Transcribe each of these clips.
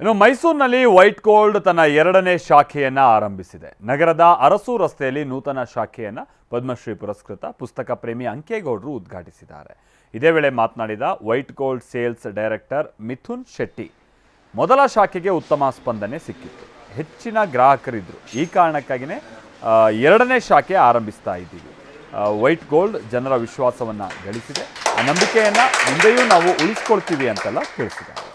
ಇನ್ನು ಮೈಸೂರಿನಲ್ಲಿ white gold ತನ್ನ ಎರಡನೇ ಶಾಖೆಯನ್ನು ಆರಂಭಿಸಿದೆ. ನಗರದ ಅರಸು ರಸ್ತೆಯಲ್ಲಿ ನೂತನ ಶಾಖೆಯನ್ನು ಪದ್ಮಶ್ರೀ ಪುರಸ್ಕೃತ ಪುಸ್ತಕ ಪ್ರೇಮಿ ಅಂಕೇಗೌಡರು ಉದ್ಘಾಟಿಸಿದ್ದಾರೆ. ಇದೇ ವೇಳೆ ಮಾತನಾಡಿದ white gold sales director Mithun Shetty, ಮೊದಲ ಶಾಖೆಗೆ ಉತ್ತಮ ಸ್ಪಂದನೆ ಸಿಕ್ಕಿತ್ತು, ಹೆಚ್ಚಿನ ಗ್ರಾಹಕರಿದ್ದರು. ಈ ಕಾರಣಕ್ಕಾಗಿಯೇ ಎರಡನೇ ಶಾಖೆ ಆರಂಭಿಸ್ತಾ ಇದ್ದೀವಿ. ವೈಟ್ ಗೋಲ್ಡ್ ಜನರ ವಿಶ್ವಾಸವನ್ನು ಗಳಿಸಿದೆ. ಆ ನಂಬಿಕೆಯನ್ನು ಮುಂದೆಯೂ ನಾವು ಉಳಿಸ್ಕೊಳ್ತೀವಿ ಅಂತೆಲ್ಲ ತಿಳಿಸಿದ್ದಾರೆ.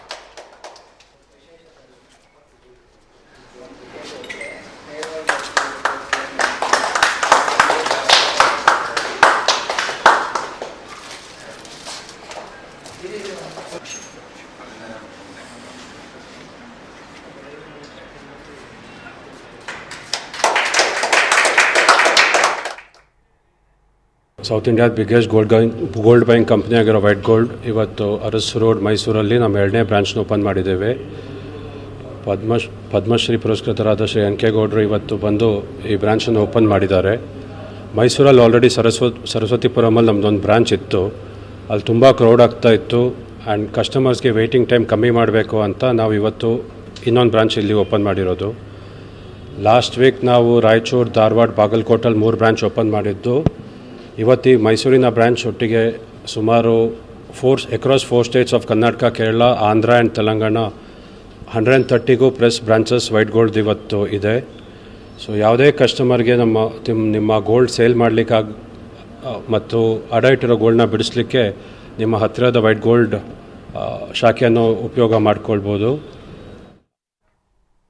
ಸೌತ್ ಇಂಡಿಯಾದ ಬಿಗ್ಗೆಸ್ಟ್ ಗೋಲ್ಡ್ ಬೈಯಿಂಗ್ ಕಂಪ್ನಿ ಆಗಿರೋ ವೈಟ್ ಗೋಲ್ಡ್ ಇವತ್ತು ಅರಸು ರೋಡ್ ಮೈಸೂರಲ್ಲಿ ನಮ್ಮ ಎರಡನೇ ಬ್ರಾಂಚ್ನ ಓಪನ್ ಮಾಡಿದ್ದೇವೆ. ಪದ್ಮಶ್ರೀ ಪುರಸ್ಕೃತರಾದ ಶ್ರೀ ಅಂಕೇಗೌಡರು ಇವತ್ತು ಬಂದು ಈ ಬ್ರಾಂಚನ್ನು ಓಪನ್ ಮಾಡಿದ್ದಾರೆ. ಮೈಸೂರಲ್ಲಿ ಆಲ್ರೆಡಿ ಸರಸ್ವತಿಪುರಮಲ್ಲಿ ನಮ್ಮದೊಂದು ಬ್ರಾಂಚ್ ಇತ್ತು. ಅಲ್ಲಿ ತುಂಬ ಕ್ರೌಡ್ ಆಗ್ತಾ ಇತ್ತು ಆ್ಯಂಡ್ ಕಸ್ಟಮರ್ಸ್ಗೆ ವೆಯ್ಟಿಂಗ್ ಟೈಮ್ ಕಮ್ಮಿ ಮಾಡಬೇಕು ಅಂತ ನಾವು ಇವತ್ತು ಇನ್ನೊಂದು ಬ್ರಾಂಚ್ ಇಲ್ಲಿ ಓಪನ್ ಮಾಡಿರೋದು. ಲಾಸ್ಟ್ ವೀಕ್ ನಾವು ರಾಯಚೂರು, ಧಾರವಾಡ, ಬಾಗಲಕೋಟಲ್ಲಿ 3 ಬ್ರಾಂಚ್ ಓಪನ್ ಮಾಡಿದ್ದು. ಇವತ್ತು ಮೈಸೂರಿನ ಬ್ರಾಂಚ್ ಒಟ್ಟಿಗೆ ಸುಮಾರು across 4 states of Karnataka, Kerala, Andhra and Telangana 130ಗೂ ಪ್ಲಸ್ ಬ್ರಾಂಚಸ್ ವೈಟ್ ಗೋಲ್ಡ್ ಇವತ್ತು ಇದೆ. ಸೊ ಯಾವುದೇ ಕಸ್ಟಮರ್ಗೆ ನಿಮ್ಮ ಗೋಲ್ಡ್ ಸೇಲ್ ಮಾಡಲಿಕ್ಕೆ ಮತ್ತು ಅಡ ಇಟ್ಟಿರೋ ಗೋಲ್ಡ್ನ ಬಿಡಿಸ್ಲಿಕ್ಕೆ ನಿಮ್ಮ ಹತ್ತಿರದ ವೈಟ್ ಗೋಲ್ಡ್ ಶಾಖೆಯನ್ನು ಉಪಯೋಗ ಮಾಡ್ಕೊಳ್ಬೋದು.